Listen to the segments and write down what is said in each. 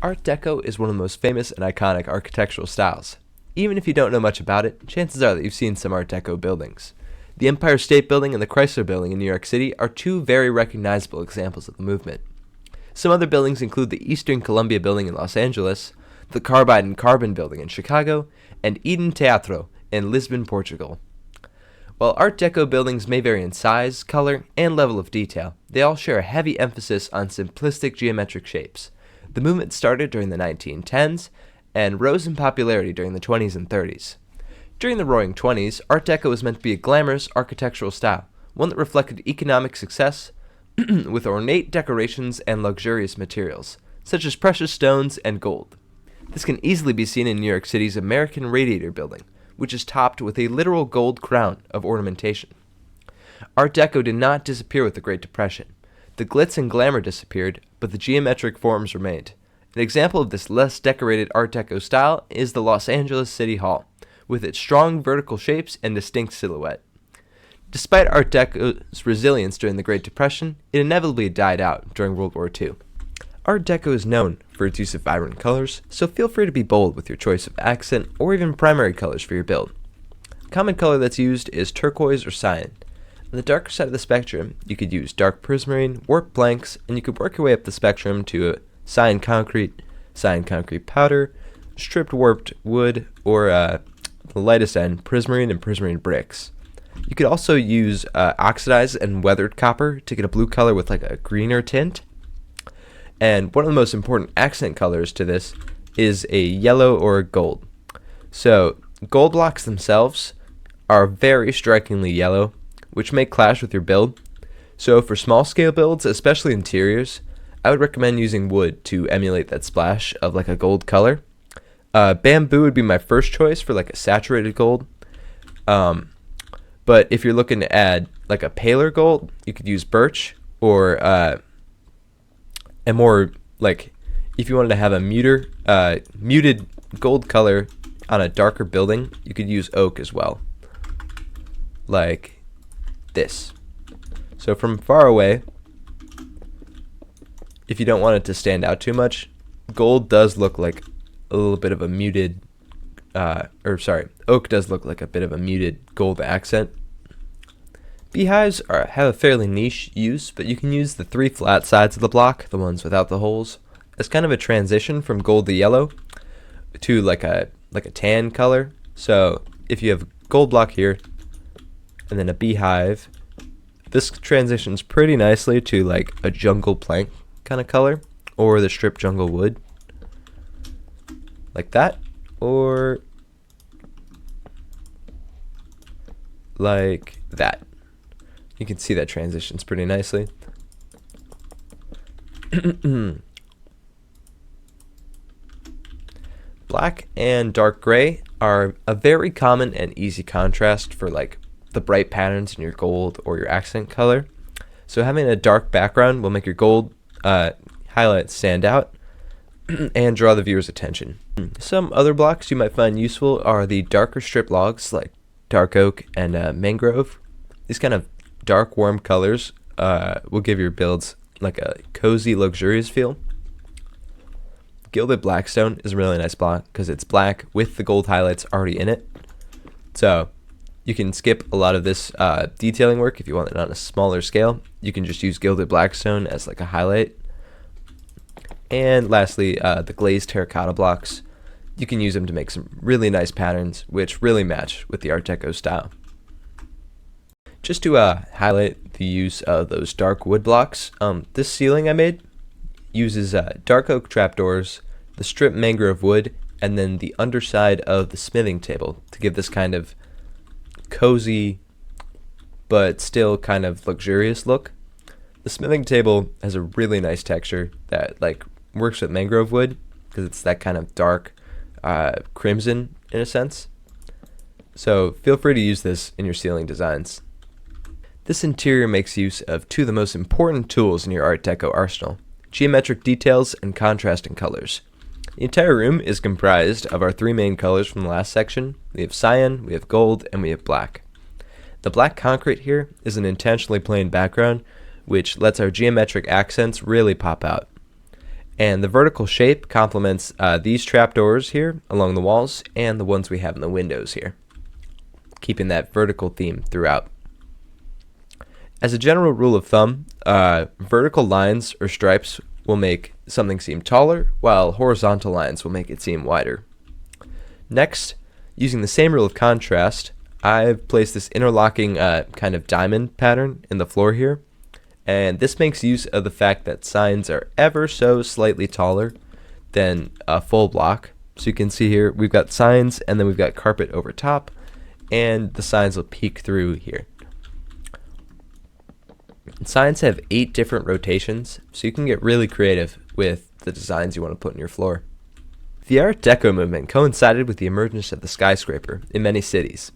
Art Deco is one of the most famous and iconic architectural styles. Even if you don't know much about it, chances are that you've seen some Art Deco buildings. The Empire State Building and the Chrysler Building in New York City are two very recognizable examples of the movement. Some other buildings include the Eastern Columbia Building in Los Angeles, the Carbide and Carbon Building in Chicago, and Eden Teatro in Lisbon, Portugal. While Art Deco buildings may vary in size, color, and level of detail, they all share a heavy emphasis on simplistic geometric shapes. The movement started during the 1910s and rose in popularity during the 20s and 30s. During the Roaring Twenties, Art Deco was meant to be a glamorous architectural style, one that reflected economic success with ornate decorations and luxurious materials, such as precious stones and gold. This can easily be seen in New York City's American Radiator Building, which is topped with a literal gold crown of ornamentation. Art Deco did not disappear with the Great Depression. The glitz and glamour disappeared, but the geometric forms remained. An example of this less decorated Art Deco style is the Los Angeles City Hall, with its strong vertical shapes and distinct silhouette. Despite Art Deco's resilience during the Great Depression, it inevitably died out during World War II. Art Deco is known for its use of vibrant colors, so feel free to be bold with your choice of accent or even primary colors for your build. A common color that's used is turquoise or cyan. On the darker side of the spectrum, you could use dark prismarine, warped blanks, and you could work your way up the spectrum to cyan concrete powder, stripped warped wood, or the lightest end, prismarine and prismarine bricks. You could also use oxidized and weathered copper to get a blue color with like a greener tint. And one of the most important accent colors to this is a yellow or a gold. So gold blocks themselves are very strikingly yellow, which may clash with your build. So for small scale builds, especially interiors, I would recommend using wood to emulate that splash of like a gold color. Bamboo would be my first choice for like a saturated gold. But if you're looking to add like a paler gold, you could use birch, or a more like if you wanted to have a muted gold color on a darker building, you could use oak as well, like this. So from far away, if you don't want it to stand out too much, gold does look like a little bit of a muted, oak does look like a bit of a muted gold accent. Beehives have a fairly niche use, but you can use the three flat sides of the block, the ones without the holes, as kind of a transition from gold to yellow to like a tan color. So if you have a gold block here and then a beehive, this transitions pretty nicely to like a jungle plank kind of color, or the stripped jungle wood, like that, or like that. You can see that transitions pretty nicely. Black and dark gray are a very common and easy contrast for like the bright patterns in your gold or your accent color. So having a dark background will make your gold highlights stand out and draw the viewer's attention. Some other blocks you might find useful are the darker strip logs like dark oak and mangrove. These kind of dark, warm colors will give your builds like a cozy, luxurious feel. Gilded blackstone is a really nice block because it's black with the gold highlights already in it. So you can skip a lot of this detailing work if you want it on a smaller scale. You can just use gilded blackstone as like a highlight. And lastly, the glazed terracotta blocks. You can use them to make some really nice patterns, which really match with the Art Deco style. Just to highlight the use of those dark wood blocks, this ceiling I made uses dark oak trapdoors, the stripped mangrove wood, and then the underside of the smithing table to give this kind of cozy but still kind of luxurious look. The smithing table has a really nice texture that like works with mangrove wood because it's that kind of dark crimson in a sense. So feel free to use this in your ceiling designs. This interior makes use of two of the most important tools in your Art Deco arsenal: geometric details and contrasting colors. The entire room is comprised of our three main colors from the last section. We have cyan, we have gold, and we have black. The black concrete here is an intentionally plain background, which lets our geometric accents really pop out. And the vertical shape complements these trapdoors here along the walls and the ones we have in the windows here, keeping that vertical theme throughout. As a general rule of thumb, vertical lines or stripes will make something seem taller, while horizontal lines will make it seem wider. Next, using the same rule of contrast, I've placed this interlocking kind of diamond pattern in the floor here, and this makes use of the fact that signs are ever so slightly taller than a full block. So you can see here we've got signs and then we've got carpet over top, and the signs will peek through here. Signs have 8 different rotations, so you can get really creative with the designs you want to put in your floor. The Art Deco movement coincided with the emergence of the skyscraper in many cities.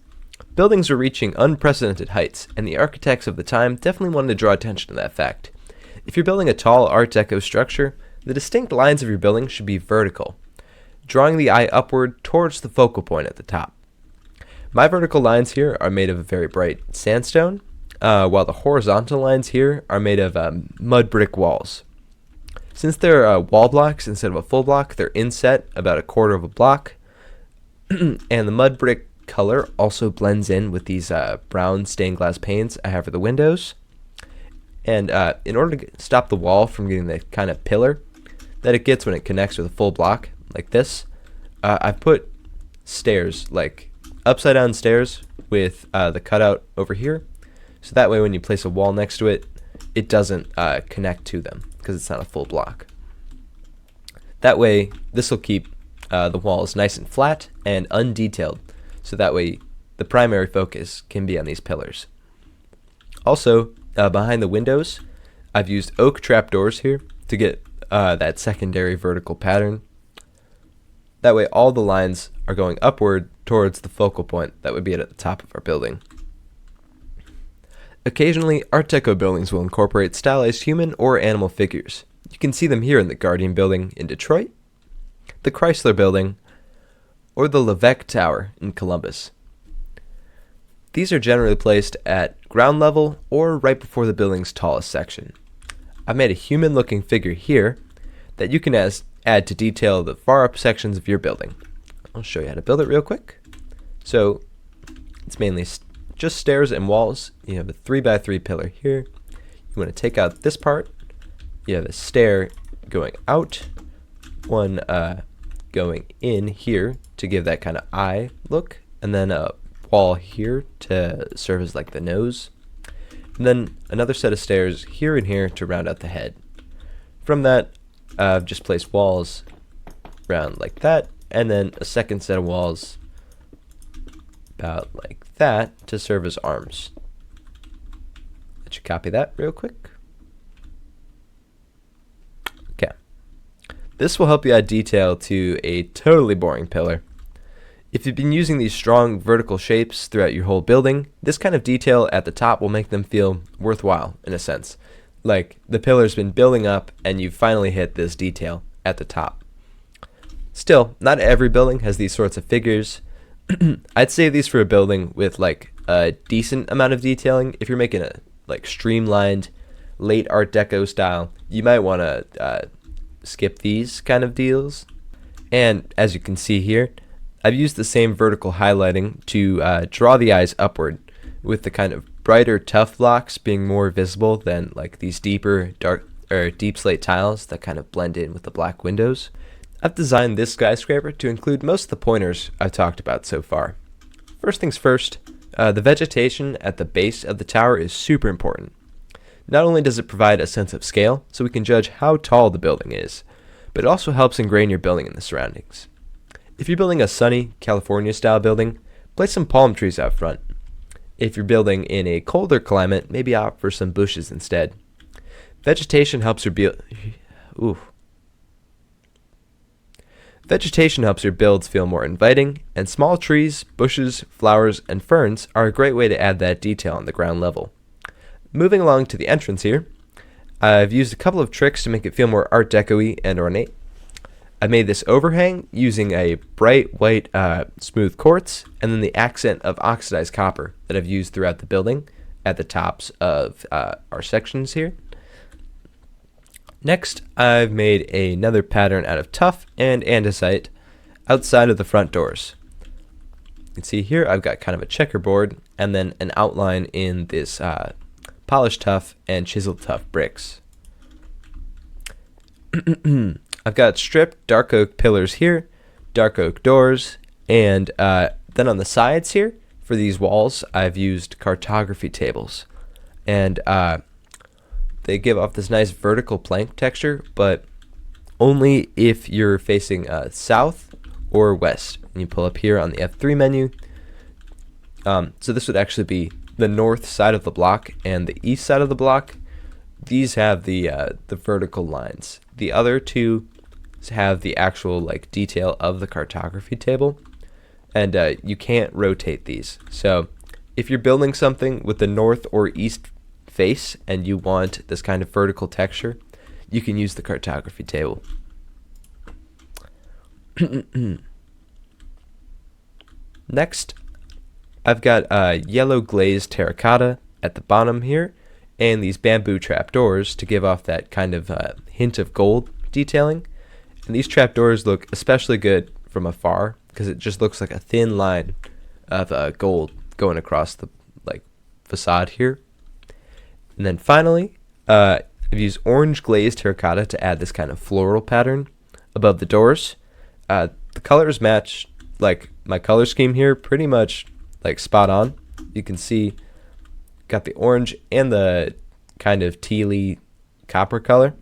Buildings were reaching unprecedented heights, and the architects of the time definitely wanted to draw attention to that fact. If you're building a tall Art Deco structure, the distinct lines of your building should be vertical, drawing the eye upward towards the focal point at the top. My vertical lines here are made of a very bright sandstone, while the horizontal lines here are made of mud brick walls. Since they're wall blocks instead of a full block, they're inset about a quarter of a block, and the mud brick color also blends in with these brown stained glass panes I have for the windows. And in order to stop the wall from getting the kind of pillar that it gets when it connects with a full block like this, I've put stairs, like upside down stairs with the cutout over here. So that way when you place a wall next to it, it doesn't connect to them because it's not a full block. That way, this will keep the walls nice and flat and undetailed. So that way, the primary focus can be on these pillars. Also, behind the windows, I've used oak trapdoors here to get that secondary vertical pattern. That way, all the lines are going upward towards the focal point that would be at the top of our building. Occasionally, Art Deco buildings will incorporate stylized human or animal figures. You can see them here in the Guardian Building in Detroit, the Chrysler Building, or the Levesque Tower in Columbus. These are generally placed at ground level or right before the building's tallest section. I've made a human-looking figure here that you can add to detail the far up sections of your building. I'll show you how to build it real quick. So, it's mainly just stairs and walls. You have a 3x3 pillar here. You want to take out this part. You have a stair going out, one going in here to give that kind of eye look, and then a wall here to serve as like the nose, and then another set of stairs here and here to round out the head. From that, I've just placed walls around like that, and then a second set of walls about like that to serve as arms. Let you copy that real quick. Okay. This will help you add detail to a totally boring pillar. If you've been using these strong vertical shapes throughout your whole building, this kind of detail at the top will make them feel worthwhile in a sense. Like the pillar's been building up and you've finally hit this detail at the top. Still, not every building has these sorts of figures. I'd save these for a building with like a decent amount of detailing. If you're making a like streamlined late Art Deco style, you might want to skip these kind of deals. And as you can see here, I've used the same vertical highlighting to draw the eyes upward, with the kind of brighter tough blocks being more visible than like these deeper dark or deep slate tiles that kind of blend in with the black windows. I've designed this skyscraper to include most of the pointers I've talked about so far. First things first, the vegetation at the base of the tower is super important. Not only does it provide a sense of scale, so we can judge how tall the building is, but it also helps ingrain your building in the surroundings. If you're building a sunny, California-style building, place some palm trees out front. If you're building in a colder climate, maybe opt for some bushes instead. Vegetation helps your builds feel more inviting, and small trees, bushes, flowers, and ferns are a great way to add that detail on the ground level. Moving along to the entrance here, I've used a couple of tricks to make it feel more Art Deco-y and ornate. I made this overhang using a bright white smooth quartz, and then the accent of oxidized copper that I've used throughout the building at the tops of our sections here. Next, I've made another pattern out of tuff and andesite outside of the front doors. You can see here I've got kind of a checkerboard and then an outline in this polished tuff and chiseled tuff bricks. I've got stripped dark oak pillars here, dark oak doors, and then on the sides here for these walls I've used cartography tables, and they give off this nice vertical plank texture, but only if you're facing south or west. And you pull up here on the F3 menu. So this would actually be the north side of the block and the east side of the block. These have the vertical lines. The other two have the actual like detail of the cartography table, and you can't rotate these. So if you're building something with the north or east face and you want this kind of vertical texture, you can use the cartography table. Next, I've got yellow glazed terracotta at the bottom here, and these bamboo trapdoors to give off that kind of hint of gold detailing. And these trapdoors look especially good from afar because it just looks like a thin line of gold going across the facade here. And then finally, I've used orange glazed terracotta to add this kind of floral pattern above the doors. The colors match like my color scheme here pretty much like spot on. You can see got the orange and the kind of tealy copper color.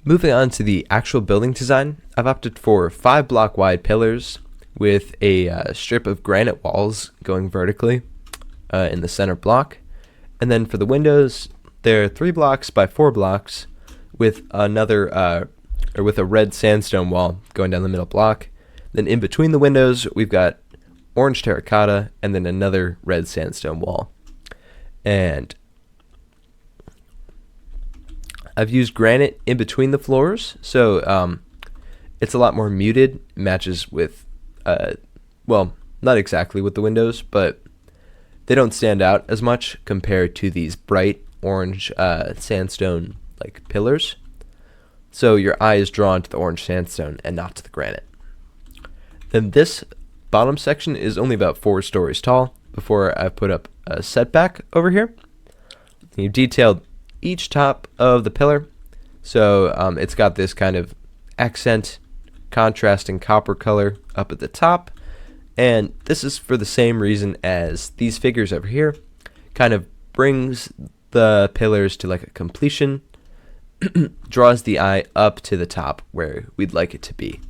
Moving on to the actual building design, I've opted for 5 block wide pillars with a strip of granite walls going vertically in the center block. And then for the windows, they're 3 blocks by 4 blocks with another with a red sandstone wall going down the middle block. Then in between the windows, we've got orange terracotta and then another red sandstone wall. And I've used granite in between the floors, so it's a lot more muted, matches with, well, not exactly with the windows, but they don't stand out as much compared to these bright orange sandstone like pillars. So your eye is drawn to the orange sandstone and not to the granite. Then this bottom section is only about 4 stories tall before I put up a setback over here. You detailed each top of the pillar, so it's got this kind of accent contrasting copper color up at the top, and this is for the same reason as these figures over here. Kind of brings the pillars to like a completion, draws the eye up to the top where we'd like it to be.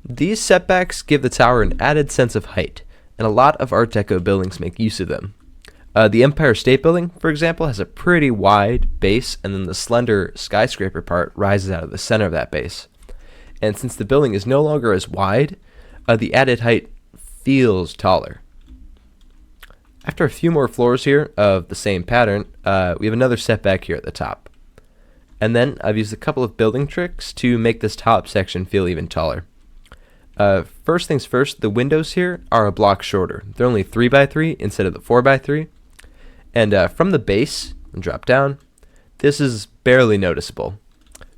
These setbacks give the tower an added sense of height, and a lot of Art Deco buildings make use of them. The Empire State Building, for example, has a pretty wide base, and then the slender skyscraper part rises out of the center of that base. And since the building is no longer as wide, the added height feels taller. After a few more floors here of the same pattern, we have another setback here at the top. And then I've used a couple of building tricks to make this top section feel even taller. First things first, the windows here are a block shorter. They're only 3x3 instead of the 4x3. And from the base and drop down, this is barely noticeable.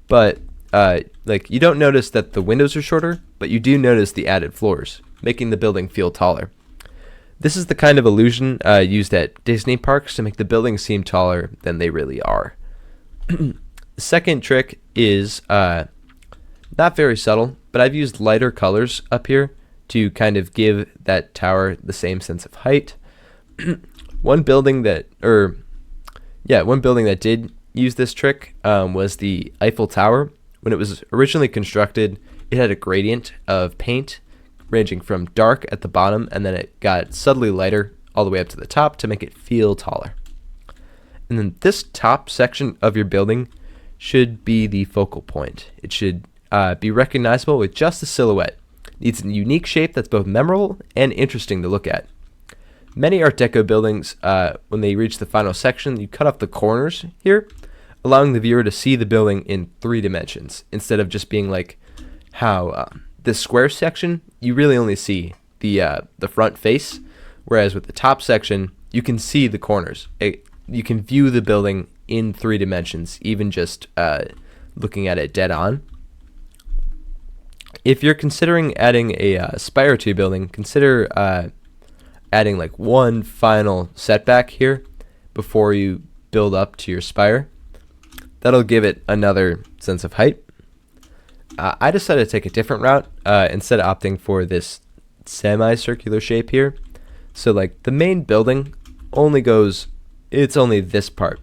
But you don't notice that the windows are shorter, but you do notice the added floors, making the building feel taller. This is the kind of illusion used at Disney parks to make the buildings seem taller than they really are. The second trick is not very subtle, but I've used lighter colors up here to kind of give that tower the same sense of height. One building that did use this trick was the Eiffel Tower. When it was originally constructed, it had a gradient of paint ranging from dark at the bottom, and then it got subtly lighter all the way up to the top to make it feel taller. And then this top section of your building should be the focal point. It should be recognizable with just a silhouette. It needs a unique shape that's both memorable and interesting to look at. Many Art Deco buildings, when they reach the final section, you cut off the corners here, allowing the viewer to see the building in 3 dimensions, instead of just being like how this square section, you really only see the front face, whereas with the top section, you can see the corners. you can view the building in 3 dimensions, even just looking at it dead on. If you're considering adding a spire to your building, consider adding like one final setback here before you build up to your spire. That'll give it another sense of height. I decided to take a different route instead of opting for this semicircular shape here. So like the main building only goes, it's only this part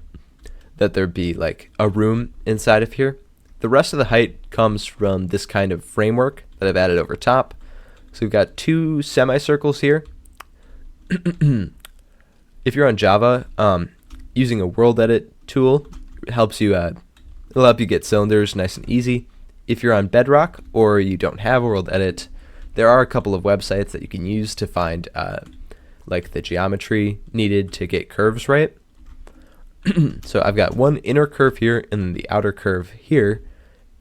that there'd be like a room inside of here. The rest of the height comes from this kind of framework that I've added over top. So we've got 2 semicircles here. If you're on Java, using a world edit tool helps you, it'll help you get cylinders nice and easy. If you're on Bedrock or you don't have a world edit, there are a couple of websites that you can use to find like the geometry needed to get curves right. So I've got one inner curve here and then the outer curve here.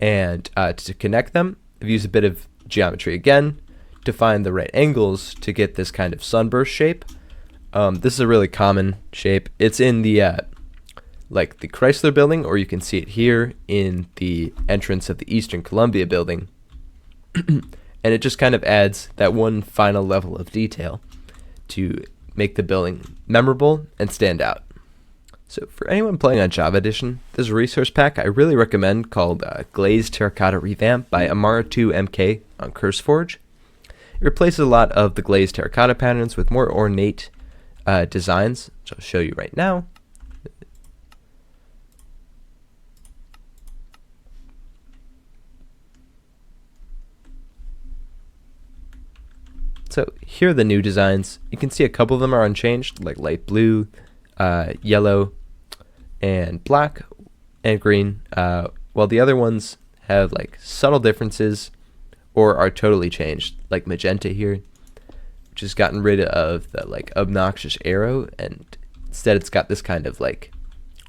And to connect them, I've used a bit of geometry again to find the right angles to get this kind of sunburst shape. This is a really common shape. It's in the like the Chrysler building, or you can see it here in the entrance of the Eastern Columbia building. And it just kind of adds that one final level of detail to make the building memorable and stand out. So for anyone playing on Java Edition, there's a resource pack I really recommend called Glazed Terracotta Revamp by Amara2MK on CurseForge. It replaces a lot of the glazed terracotta patterns with more ornate designs, which I'll show you right now. So here are the new designs. You can see a couple of them are unchanged, like light blue, yellow, and black, and green, while the other ones have like subtle differences or are totally changed, like magenta here, which has gotten rid of the like obnoxious arrow, and instead it's got this kind of like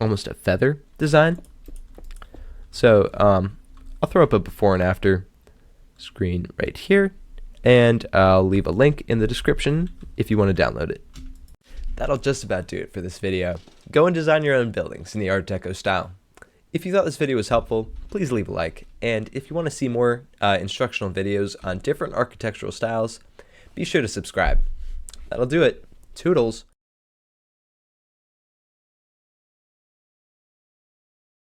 almost a feather design. So I'll throw up a before and after screen right here, and I'll leave a link in the description if you want to download it. That'll just about do it for this video. Go and design your own buildings in the Art Deco style. If you thought this video was helpful, please leave a like, and if you want to see more instructional videos on different architectural styles, be sure to subscribe. That'll do it. Toodles!